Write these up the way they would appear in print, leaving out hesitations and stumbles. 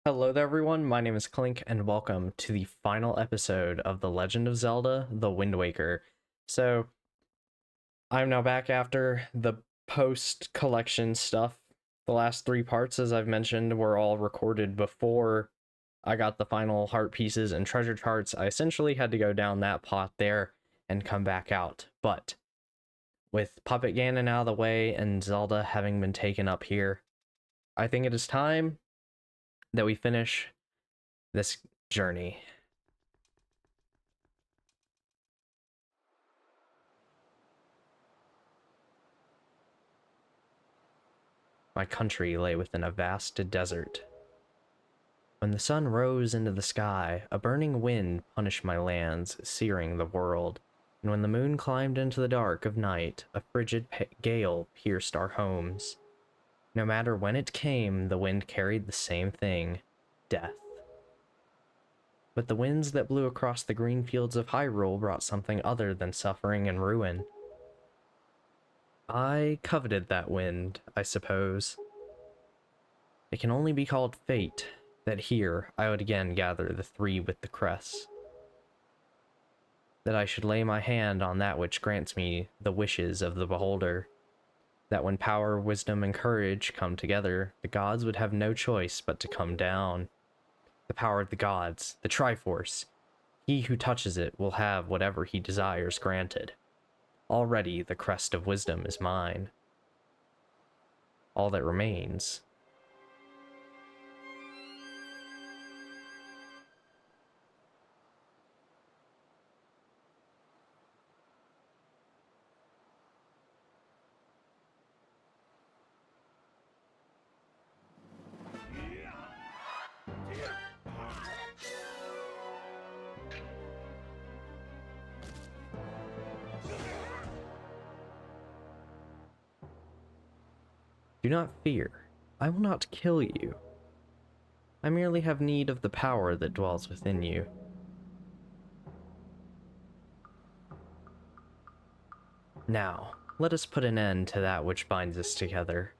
Hello there everyone, my name is Clink and welcome to the final episode of The Legend of Zelda, The Wind Waker. So, I'm now back after the post-collection stuff. The last three parts, as I've mentioned, were all recorded before I got the final heart pieces and treasure charts. I essentially had to go down that path there and come back out. But, with Puppet Ganon out of the way and Zelda having been taken up here, I think it is time that we finish this journey. My country lay within a vast desert. When the sun rose into the sky, a burning wind punished my lands, searing the world. And when the moon climbed into the dark of night, a frigid gale pierced our homes. No matter when it came, the wind carried the same thing: death. But the winds that blew across the green fields of Hyrule brought something other than suffering and ruin. I coveted that wind, I suppose. It can only be called fate that here I would again gather the three with the crests. That I should lay my hand on that which grants me the wishes of the beholder. That when power, wisdom, and courage come together, the gods would have no choice but to come down. The power of the gods, the Triforce. He who touches it will have whatever he desires granted. Already the crest of wisdom is mine. All that remains. Do not fear. I will not kill you. I merely have need of the power that dwells within you. Now, let us put an end to that which binds us together.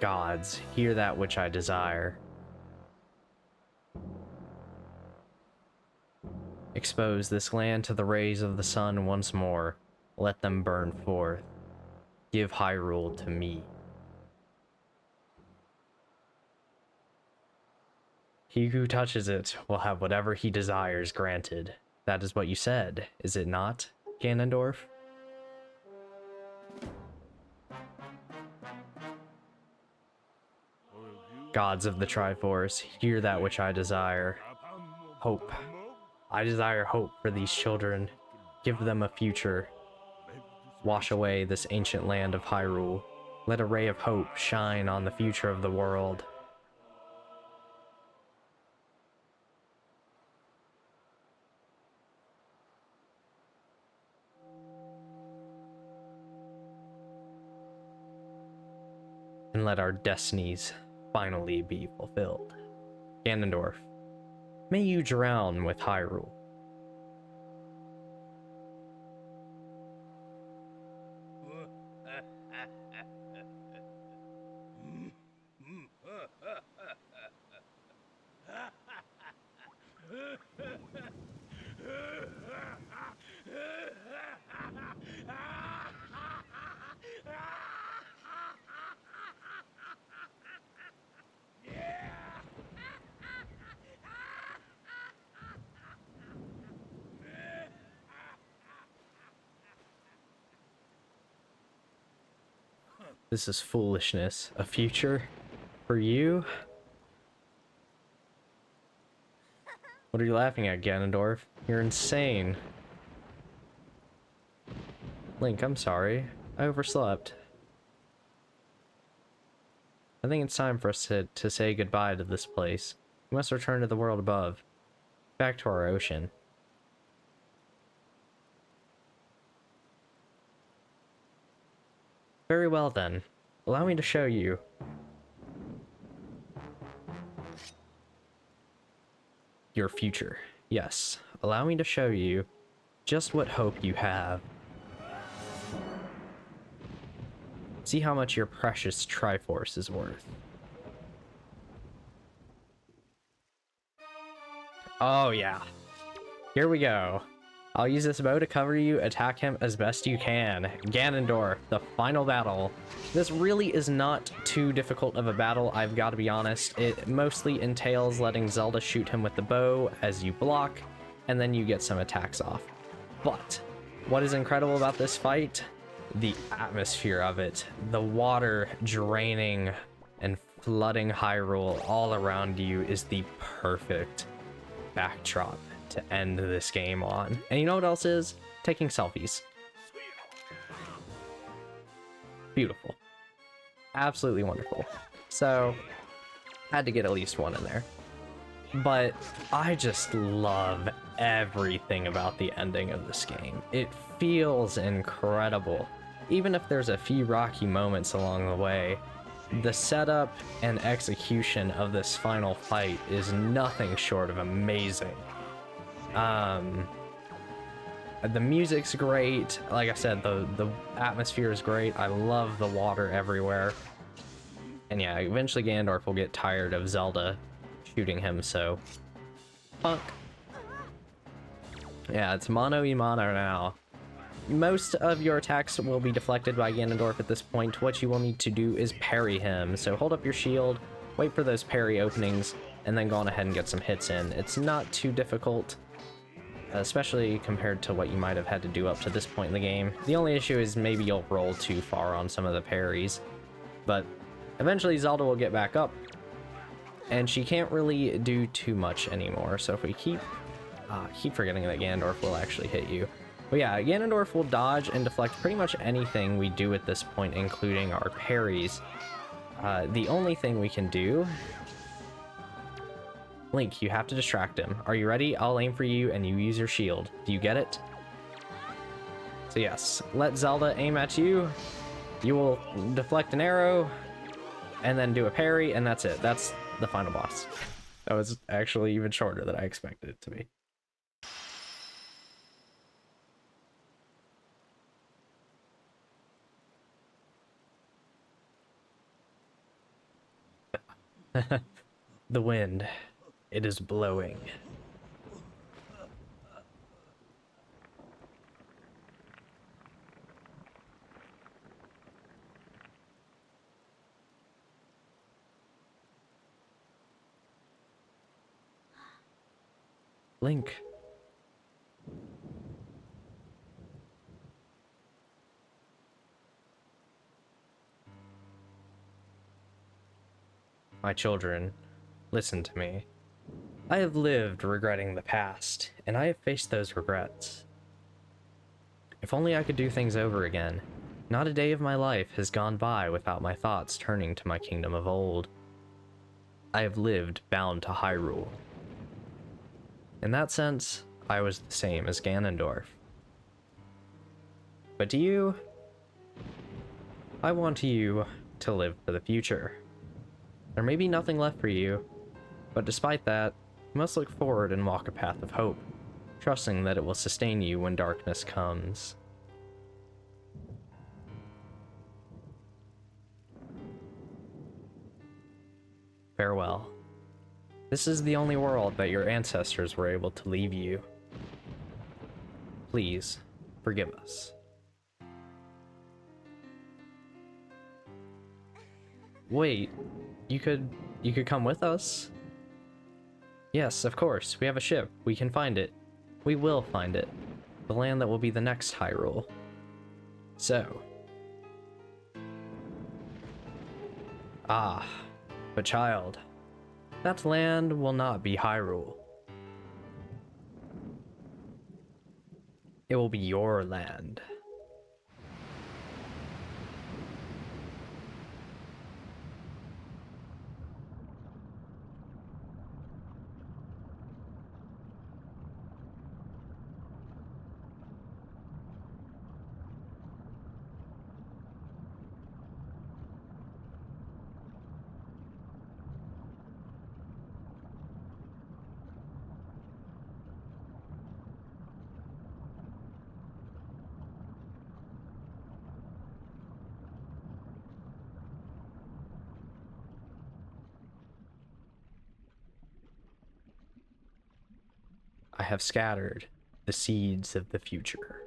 Gods, hear that which I desire. Expose this land to the rays of the sun once more. Let them burn forth. Give Hyrule to me. He who touches it will have whatever he desires granted. That is what you said, is it not, Ganondorf? Gods of the Triforce, hear that which I desire. Hope. I desire hope for these children. Give them a future. Wash away this ancient land of Hyrule. Let a ray of hope shine on the future of the world. And let our destinies finally be fulfilled. Ganondorf, may you drown with Hyrule. This is foolishness. A future? For you? What are you laughing at, Ganondorf? You're insane. Link, I'm sorry. I overslept. I think it's time for us to say goodbye to this place. We must return to the world above. Back to our ocean. Very well then. Allow me to show you. Your future. Yes. Allow me to show you just what hope you have. See how much your precious Triforce is worth. Oh yeah. Here we go. I'll use this bow to cover you, attack him as best you can. Ganondorf, the final battle. This really is not too difficult of a battle, I've got to be honest. It mostly entails letting Zelda shoot him with the bow as you block, and then you get some attacks off. But what is incredible about this fight? The atmosphere of it. The water draining and flooding Hyrule all around you is the perfect backdrop to end this game on. And you know what else is? Taking selfies. Beautiful. Absolutely wonderful. So, had to get at least one in there. But I just love everything about the ending of this game. It feels incredible. Even if there's a few rocky moments along the way, the setup and execution of this final fight is nothing short of amazing. The music's great. Like I said, the atmosphere is great. I love the water everywhere. And yeah, eventually Ganondorf will get tired of Zelda shooting him, so... Punk. Yeah, it's mano y mano now. Most of your attacks will be deflected by Ganondorf at this point. What you will need to do is parry him. So hold up your shield, wait for those parry openings, and then go on ahead and get some hits in. It's not too difficult, especially compared to what you might have had to do up to this point in the game. The only issue is maybe you'll roll too far on some of the parries, but eventually Zelda will get back up, and she can't really do too much anymore. So if we keep forgetting that Ganondorf will actually hit you. But yeah, Ganondorf will dodge and deflect pretty much anything we do at this point, including our parries. The only thing we can do... Link, you have to distract him. Are you ready? I'll aim for you and you use your shield. Do you get it? So yes, let Zelda aim at you. You will deflect an arrow and then do a parry, and that's it. That's the final boss. That was actually even shorter than I expected it to be. The wind. It is blowing. Link. My children, listen to me. I have lived regretting the past, and I have faced those regrets. If only I could do things over again. Not a day of my life has gone by without my thoughts turning to my kingdom of old. I have lived bound to Hyrule. In that sense, I was the same as Ganondorf. But to you, I want you to live for the future. There may be nothing left for you, but despite that, you must look forward and walk a path of hope, trusting that it will sustain you when darkness comes. Farewell. This is the only world that your ancestors were able to leave you. Please, forgive us. Wait, you could come with us? Yes, of course. We have a ship. We can find it. We will find it. The land that will be the next Hyrule. So. Ah, but child, that land will not be Hyrule. It will be your land. I have scattered the seeds of the future.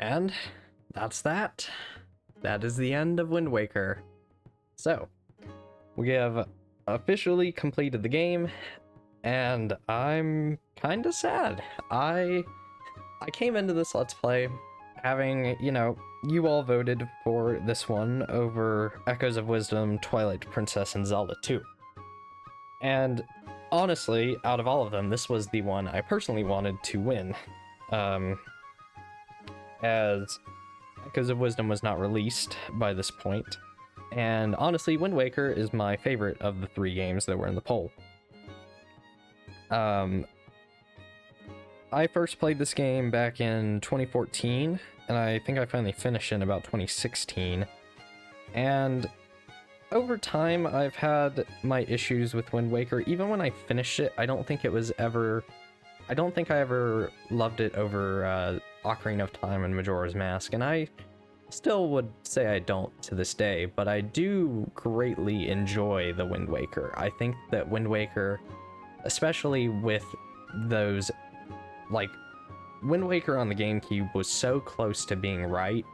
And that's that. That is the end of Wind Waker. So, we have officially completed the game, and I'm kind of sad. I came into this Let's Play having, you all voted for this one over Echoes of Wisdom, Twilight Princess, and Zelda 2. And honestly, out of all of them, this was the one I personally wanted to win. As Echoes of Wisdom was not released by this point. And honestly, Wind Waker is my favorite of the 3 games that were in the poll. I first played this game back in 2014, and I think I finally finished in about 2016. And over time, I've had my issues with Wind Waker. Even when I finished it, I don't think I ever loved it over Ocarina of Time and Majora's Mask, and I still would say I don't to this day, but I do greatly enjoy the Wind Waker. I think that Wind Waker, especially with those, Wind Waker on the Gamecube was so close to being right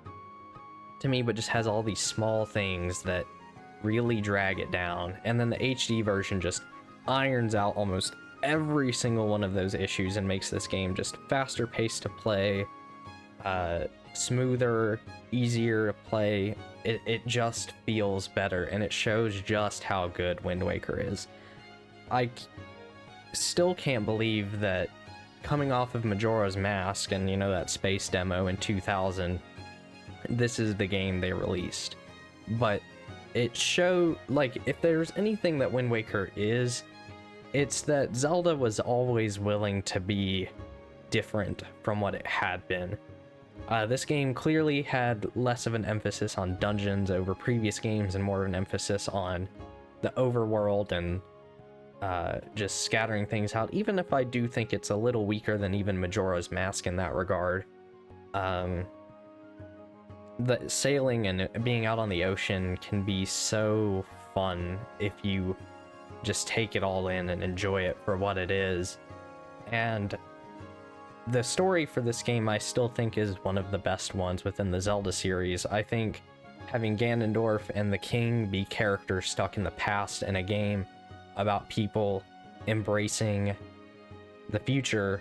to me, but just has all these small things that really drag it down, and then the HD version just irons out almost every single one of those issues and makes this game just faster paced to play, smoother, easier to play. It just feels better, and it shows just how good Wind Waker is. I still can't believe that coming off of Majora's Mask and, that space demo in 2000, this is the game they released. But it showed, if there's anything that Wind Waker is, it's that Zelda was always willing to be different from what it had been. This game clearly had less of an emphasis on dungeons over previous games and more of an emphasis on the overworld and just scattering things out, even if I do think it's a little weaker than even Majora's Mask in that regard. The sailing and being out on the ocean can be so fun if you just take it all in and enjoy it for what it is. And the story for this game I still think is one of the best ones within the Zelda series. I think having Ganondorf and the King be characters stuck in the past in a game about people embracing the future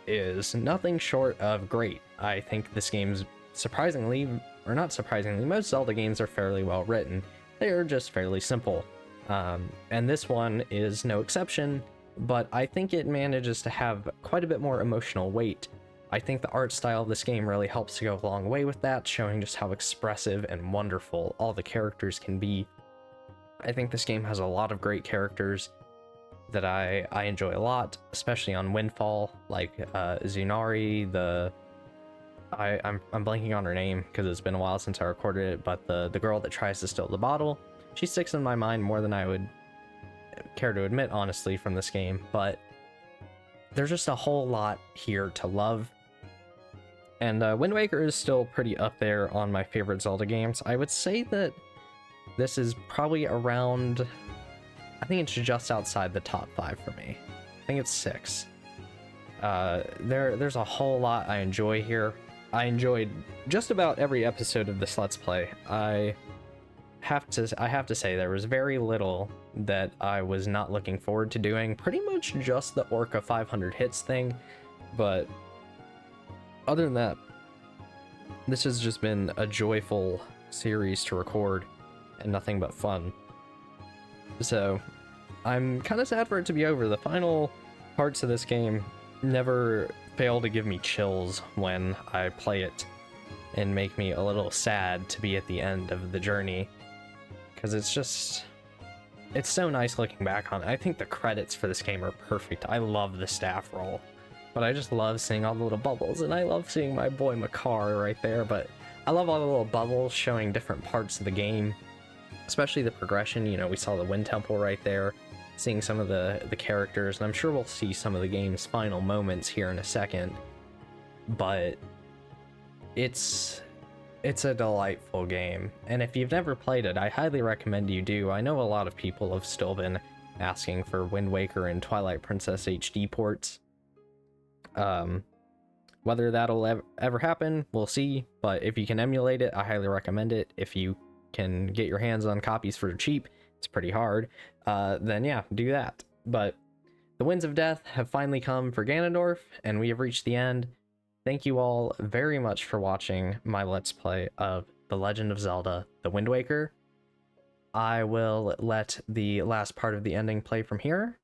is nothing short of great. I think this game's surprisingly, or not surprisingly, most Zelda games are fairly well written. They are just fairly simple. And this one is no exception, but I think it manages to have quite a bit more emotional weight. I think the art style of this game really helps to go a long way with that, showing just how expressive and wonderful all the characters can be. I think this game has a lot of great characters. that I enjoy a lot, especially on Windfall, like Zunari, I'm blanking on her name because it's been a while since I recorded it, but the girl that tries to steal the bottle, she sticks in my mind more than I would care to admit, honestly, from this game. But there's just a whole lot here to love. And Wind Waker is still pretty up there on my favorite Zelda games. I would say that this is probably around, I think it's just outside the top 5 for me. I think it's 6. There's a whole lot I enjoy here. I enjoyed just about every episode of this Let's Play. I have to say there was very little that I was not looking forward to doing. Pretty much just the Orca 500 hits thing, but other than that, this has just been a joyful series to record and nothing but fun. So I'm kind of sad for it to be over. The final parts of this game never fail to give me chills when I play it and make me a little sad to be at the end of the journey, because it's so nice looking back on it. I think the credits for this game are perfect. I love the staff roll, but I just love seeing all the little bubbles, and I love seeing my boy Makar right there. But I love all the little bubbles showing different parts of the game, especially the progression. You know, we saw the Wind Temple right there, seeing some of the characters, and I'm sure we'll see some of the game's final moments here in a second. But it's a delightful game, and if you've never played it, I highly recommend you do. I know a lot of people have still been asking for Wind Waker and Twilight Princess HD ports. Whether that'll ever happen, we'll see, but if you can emulate it, I highly recommend it. If you can get your hands on copies for cheap, it's pretty hard, then yeah, do that. But the Winds of Death have finally come for Ganondorf, and we have reached the end. Thank you all very much for watching my Let's Play of The Legend of Zelda, The Wind Waker. I will let the last part of the ending play from here,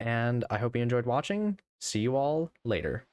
and I hope you enjoyed watching. See you all later.